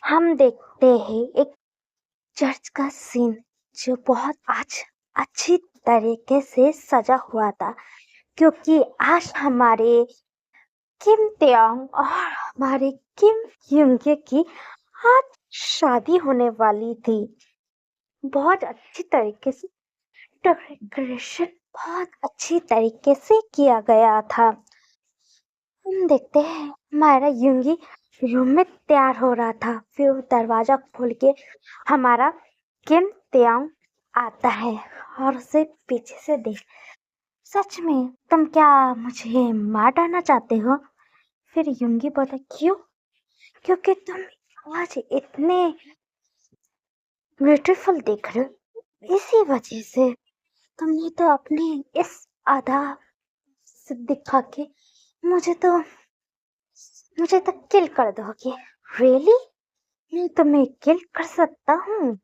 हम देखते हैं एक चर्च का सीन जो बहुत आज अच्छी तरीके से सजा हुआ था, क्योंकि आज हमारे किम तेयोंग और हमारे किम युंगे की आज शादी होने वाली थी। बहुत अच्छी तरीके से डेकोरेशन बहुत अच्छी तरीके से किया गया था। हम देखते हैं हमारा युंगी रूम में तैयार हो रहा था, फिर वो दरवाजा खोल के हमारा किम तेयोंग आता है और उसे पीछे से देख, सच में तुम क्या मुझे मार डालना चाहते हो? फिर युंगी बोला, क्यों? क्योंकि तुम आज इतने ब्यूटीफुल दिख रहे हो, इसी वजह से तुमने तो अपने इस आधा से दिखा के मुझे तो किल कर दोगे। रियली? मैं तुम्हें किल कर सकता हूँ?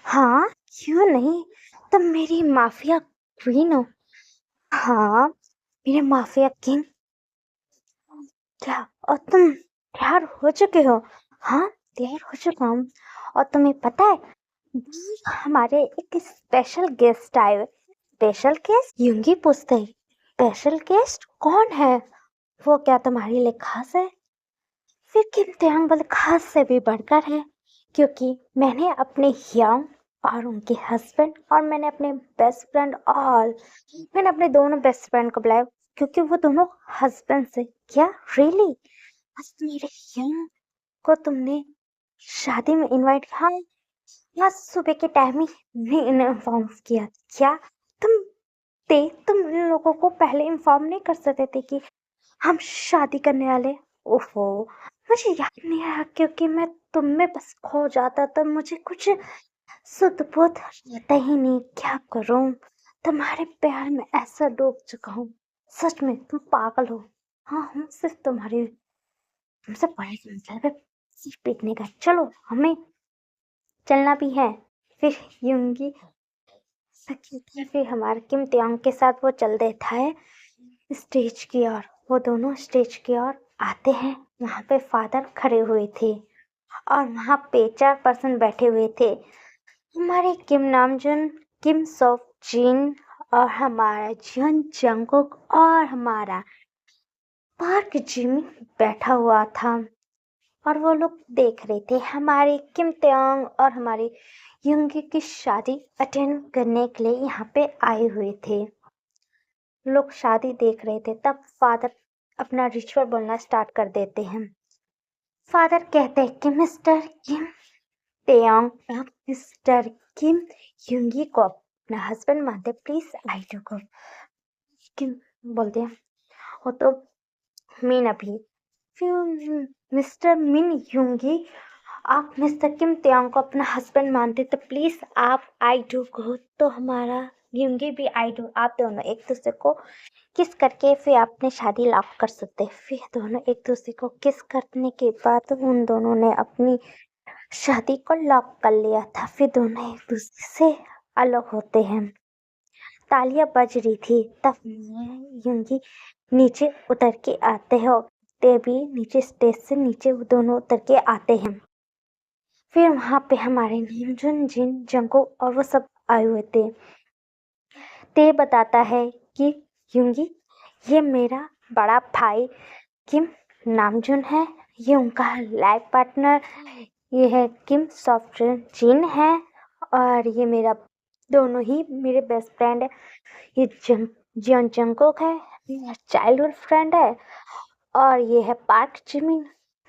हाँ, क्यों नहीं? तुम मेरी माफिया क्वीन हो। हाँ, मेरे माफिया किंग। क्या? और तुम तैयार हो चुके हो? हाँ, तैयार हो चुका हूँ। और तुम्हें पता है हमारे एक स्पेशल गेस्ट आए हुए। Special guest? युंगी पूछते ही, स्पेशल गेस्ट कौन है? वो क्या तुम्हारे लिए खास है? फिर किम तेयोंग बोले, खास से भी बढ़कर है, क्योंकि मैंने अपने हियांग और उनके हस्बैंड और मैंने अपने बेस्ट फ्रेंड और मैंने अपने दोनों बेस्ट फ्रेंड को बुलाया, क्योंकि वो दोनों हस्बैंड से। क्या? रियली? आज मेरे हियांग को तुमने शादी में इनवाइट? हाँ, आज सुबह के टाइम ही इन्फॉर्म किया। क्या? तुम इन लोगों को पहले इन्फॉर्म नहीं कर सकते थे कि हम शादी करने वाले? ओहो, मुझे याद नहीं आया, क्योंकि मैं तुम में बस खो जाता, तब मुझे कुछ शुद्ध बोध रहता ही नहीं। क्या करूं, तुम्हारे प्यार में ऐसा डूब चुका हूँ। सच में तुम पागल हो। हाँ, हम सिर्फ तुमसे बड़े मतलब है सिर्फ पीटने का। चलो, हमें चलना भी है। फिर युंगी फिर हमारे किम तेयोंग के साथ वो चल देता है स्टेज की ओर। वो दोनों स्टेज की ओर आते हैं। वहाँ पे फादर खड़े हुए थे और वहाँ पे 4 पर्सन बैठे हुए थे। हमारे किम नामजुन, किम सॉफ जिन और हमारा जियन जंगकुक और हमारा पार्क जिमी बैठा हुआ था और वो लोग देख रहे थे हमारे किम तेयोंग और हमारे युंगी की शादी अटेंड करने के लिए यहाँ पे आए हुए थे। लोग शादी देख रहे थे, तब फादर अपना रिचुअल बोलना स्टार्ट कर देते हैं। फादर कहते हैं कि मिस्टर किम तेयोंग, आप मिस्टर किम युंगी को अपना हस्बैंड मानते, प्लीज आई डू को किम बोलते हैं। वो तो मीन अभी। फिर मिस्टर मिन युंगी, आप मिस्टर किम तेयोंग को अपना हस्बैंड मानते तो प्लीज आप आई डू को। तो हमारा युंगी भी आई डू। आप दोनों एक दूसरे को किस करके फिर अपने शादी लॉक कर सकते। फिर दोनों एक दूसरे को किस करने के बाद उन दोनों ने अपनी शादी को लॉक कर लिया था। फिर दोनों एक दूसरे से अलग होते हैं। तालियां बज रही थी, तब युंगी नीचे उतर के आते हैं। ते भी नीचे स्टेज से नीचे वो दोनों उतर के आते हैं। फिर वहाँ पे हमारे निमजुन, जिन, जंगको और वो सब आए हुए थे। ते बताता है कि युंगी, ये मेरा बड़ा भाई किम नामजुन है, ये उनका लाइफ पार्टनर, ये है किम सॉफ्टवेयर जिन है, और ये मेरा दोनों ही मेरे बेस्ट फ्रेंड है। ये जियन जंगकोक है, मेरा चाइल्डहुड फ्रेंड है, और ये है पार्क जिमिन,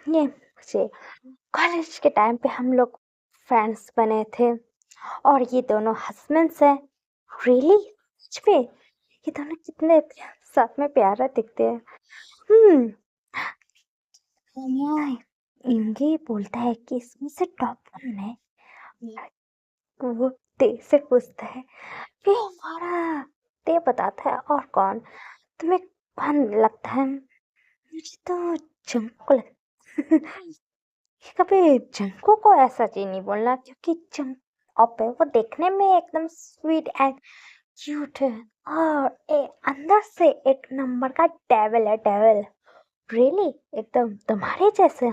ये मुझे कॉलेज के टाइम पे हम लोग फ्रेंड्स बने थे, और ये दोनों हस्बैंड्स हैं। रियली? सच में? ये दोनों कितने साथ में प्यारा दिखते हैं। इंगी बोलता है कि इसमें से टॉप कौन है? वो ते से पूछता है। फिर हमारा ते बताता है, और कौन? तुम्हें कौन लगता है? मुझे तो जंको कभी जंको को ऐसा चीज नहीं बोलना, क्योंकि जंक है, वो देखने में एकदम स्वीट एंड क्यूट है, और अंदर से एक नंबर का डेविल है, डेविल। रियली? एकदम तुम्हारे जैसे?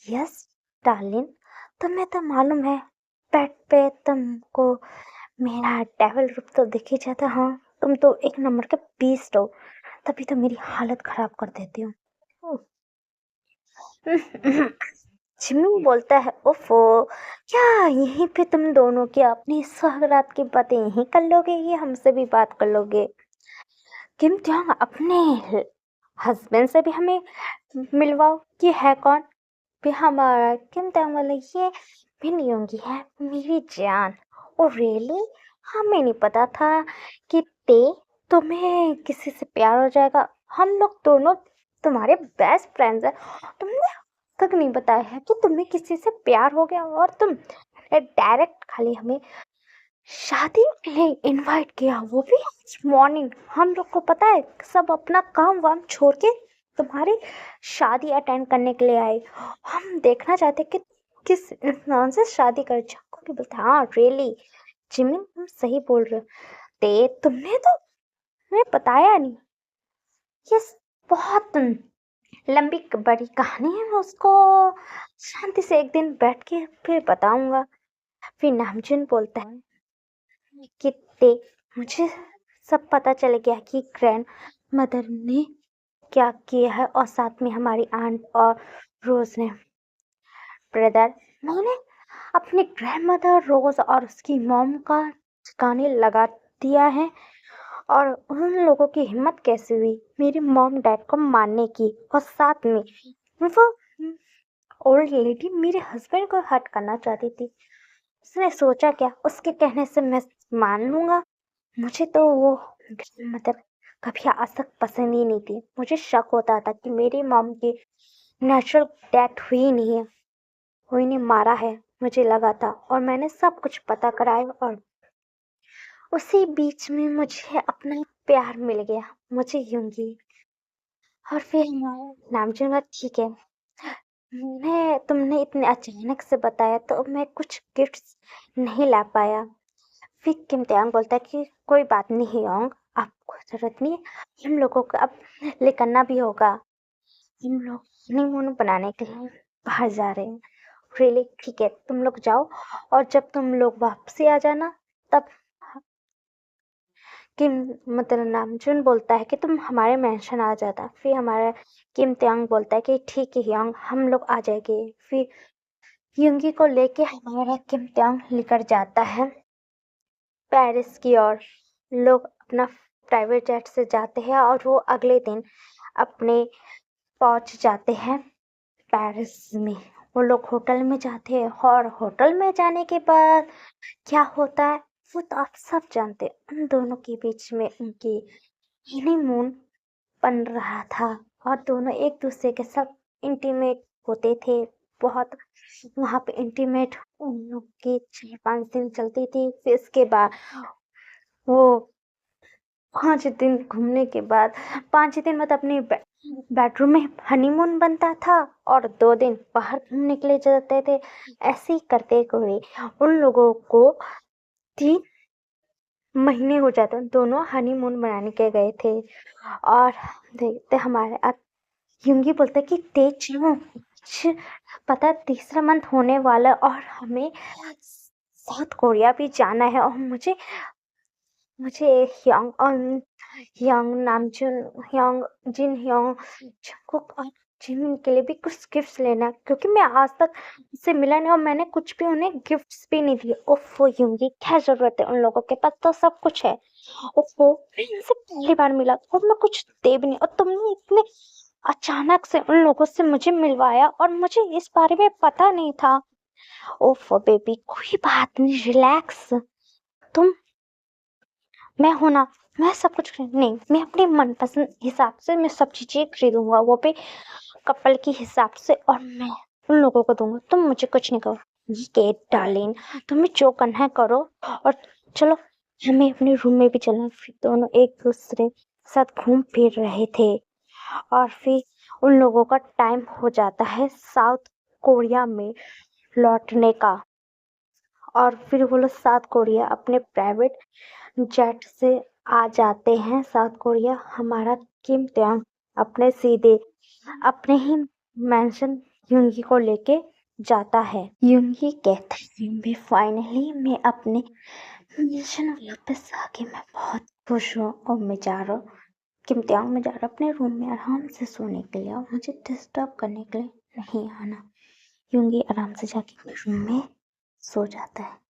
यस, डार्लिन, तुम्हें तो मालूम है बेड पे तुमको मेरा डेविल रूप तो दिख ही जाता। हाँ, तुम तो एक नंबर के बीस्ट हो, तभी तो मेरी हालत खराब कर देती हो। जिम्मी बोलता है, ओफो, क्या यहीं पे तुम दोनों की अपनी सुहागरात की बातें यहीं कर लोगे, ये हमसे भी बात कर लोगे? किम त्योंग अपने हस्बैंड से भी हमें मिलवाओ कि है कौन भी हमारा किम त्योंग वाला, ये भी नियोंगी है मेरी जान। ओ रियली, हमें नहीं पता था कि तुम्हें किसी से प्यार हो जाएगा। हम लोग दोनों तुम्हारे बेस्ट फ्रेंड्स हैं, तुमने तक नहीं बताया है कि तुम्हें किसी से प्यार हो गया, और तुम डायरेक्ट खाली हमें शादी के लिए इनवाइट किया, वो भी आज मॉर्निंग। हम लोग को पता है सब अपना काम वाम छोड़ के तुम्हारी शादी अटेंड करने के लिए आए। हम देखना चाहते कि किस इंसान से शादी कर जाओ कि बोलते हाँ रियली जिमिन तुम सही बोल रहे हो। तुमने तो हमें बताया नहीं। ये बहुत लंबी बड़ी कहानी है, मैं उसको शांति से एक दिन बैठ के फिर बताऊंगा। फिर नामजुन बोलता है कि मुझे सब पता चल गया कि ग्रैंड मदर ने क्या किया है, और साथ में हमारी आंट और रोज ने। ब्रदर, मैंने अपनी ग्रैंड मदर रोज और उसकी मॉम का ठिकाने लगा दिया है। और उन लोगों की हिम्मत कैसे हुई मेरी मॉम डैड को मारने की, और साथ में वो ओल्ड लेडी मेरे हस्बैंड को हर्ट करना चाहती थी। उसने सोचा क्या उसके कहने से मैं मान लूंगा? मुझे तो वो मतलब कभी आज तक पसंद ही नहीं थी। मुझे शक होता था कि मेरी मॉम की नेचुरल डेथ हुई नहीं है, कोई ने मारा है, मुझे लगा था। और मैंने सब कुछ पता कराया, और उसी बीच में मुझे अपना प्यार मिल गया, मुझे यूंगी। और फिर नामजुन, ठीक है, तुमने इतने अचानक से बताया तो मैं कुछ गिफ्ट्स नहीं ला पाया। फिर किम त्याग बोलता है कि कोई बात नहीं योंग, आपको जरूरत नहीं है, हम लोगों को अब लेकर भी होगा। हम लोग हनीमून बनाने के लिए बाहर जा रहे हैं। रियली, ठीक है, तुम लोग जाओ, और जब तुम लोग वापसी आ जाना तब किम मतलब नामजुन बोलता है कि तुम हमारे मेंशन आ जाता। फिर हमारा किम त्यांग बोलता है कि ठीक है योंग, हम लोग आ जाएंगे। फिर युंगी को लेके हमारा किम त्यांग लेकर जाता है पेरिस की ओर। लोग अपना प्राइवेट जेट से जाते हैं, और वो अगले दिन अपने पहुंच जाते हैं पेरिस में। वो लोग होटल में जाते हैं, और होटल में जाने के बाद क्या होता है वो तो आप सब जानते हैं। उन दोनों के बीच में उनकी हनीमून बन रहा था, और दोनों एक दूसरे के साथ इंटीमेट होते थे बहुत। वहां पे इंटीमेट उन लोग की 4-5 दिन चलती थी। फिर इसके बाद वो 5 दिन घूमने के बाद 5 दिन मतलब अपने बेडरूम में हनीमून बनता था, और 2 दिन बाहर घूमने के लिए जाते थे। ऐसे ही करते हुए उन लोगों को 3 महीने हो जाते, दोनों हनीमून मनाने के गए थे। और देखते हमारे अब युंगी बोलता कि तेज चलो, पता है तीसरा मंथ होने वाला है, और हमें साउथ कोरिया भी जाना है। और मुझे मुझे ह्योंग और ह्योंग नामजुन, ह्योंग जिन, ह्योंग जंगकुक और जिमिन के लिए भी कुछ गिफ्ट्स लेना है, क्योंकि मैं आज तक उससे मिला नहीं, और मैंने कुछ भी उन्हें गिफ्ट्स भी नहीं दिए। ओफो युंगी, क्या जरूरत है, उन लोगों के पास तो सब कुछ है। ओफो, इनसे पहली बार मिला और मैं कुछ दे भी नहीं, और तुमने इतने अचानक से उन लोगों से मुझे मिलवाया, और मुझे इस बारे में पता नहीं था। ओफो बेबी, कोई बात नहीं, रिलैक्स। तुम, मैं हूं ना, मैं सब कुछ नहीं, मैं अपने मनपसंद हिसाब से मैं सब चीजें खरीदूंगा, वो भी कपल के हिसाब से, और मैं उन लोगों को दूंगा। तुम मुझे कुछ नहीं करो। ये डार्लिंग, तुम्हें जो करना है करो, और चलो हमें अपने रूम में भी चलना है। फिर दोनों एक दूसरे के साथ घूम फिर रहे थे, और फिर उन लोगों का टाइम हो जाता है साउथ कोरिया में लौटने का। और फिर वो लोग साउथ कोरिया अपने प्राइवेट जेट से आ जाते हैं साउथ कोरिया। हमारा किम त्यांग अपने सीधे अपने ही मेंशन युंगी को लेके जाता है। यूंगी कहता है भी फाइनली मैं अपने मिशन वापस आ गई। मैं बहुत खुश हूँ और मैं जा रहा हूँ किम्तियांग में जा रहा अपने रूम में आराम से सोने के लिए और मुझे डिस्टर्ब करने के लिए नहीं आना। यूंगी आराम से जाके अपने रूम में सो जाता है।